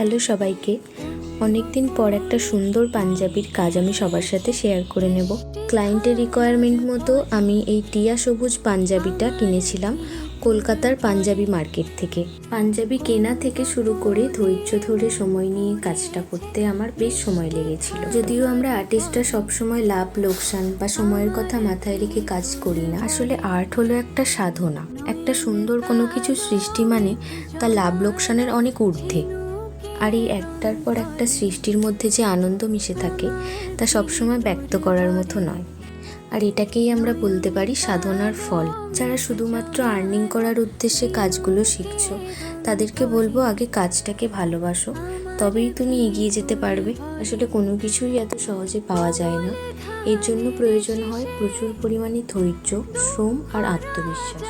Hello সবাইকে। অনেক দিন পর একটা সুন্দর পাঞ্জাবির কাজ আমি সবার সাথে শেয়ার করে নেব। ক্লায়েন্টের রিকোয়ারমেন্ট মতো আমি এই টিয়া সবুজ পাঞ্জাবিটা কিনেছিলাম কলকাতার পাঞ্জাবি মার্কেট থেকে। পাঞ্জাবি কেনা থেকে শুরু করে ধৈর্য ধরে সময় নিয়ে কাজটা করতে আমার বেশ সময় লেগেছিল। যদিও আমরা আর্টিস্টরা সবসময় লাভ লোকসান বা সময়ের কথা মাথায় রেখে কাজ করি না। আসলে আর্ট হলো একটা সাধনা। একটা সুন্দর কোনো কিছু সৃষ্টি মানে তা লাভ লোকসানের অনেক ঊর্ধ্বে। আর এই একটার পর একটা সৃষ্টির মধ্যে যে আনন্দ মিশে থাকে তা সবসময় ব্যক্ত করার মতো নয়। আর এটাকেই আমরা বলতে পারি সাধনার ফল। যারা শুধুমাত্র আর্নিং করার উদ্দেশ্যে কাজগুলো শিখছো তাদেরকে বলবো আগে কাজটাকে ভালোবাসো, তবেই তুমি এগিয়ে যেতে পারবে। আসলে কোনো কিছুই এত সহজে পাওয়া যায় না। এর জন্য প্রয়োজন হয় প্রচুর পরিমাণে ধৈর্য, শ্রম আর আত্মবিশ্বাস।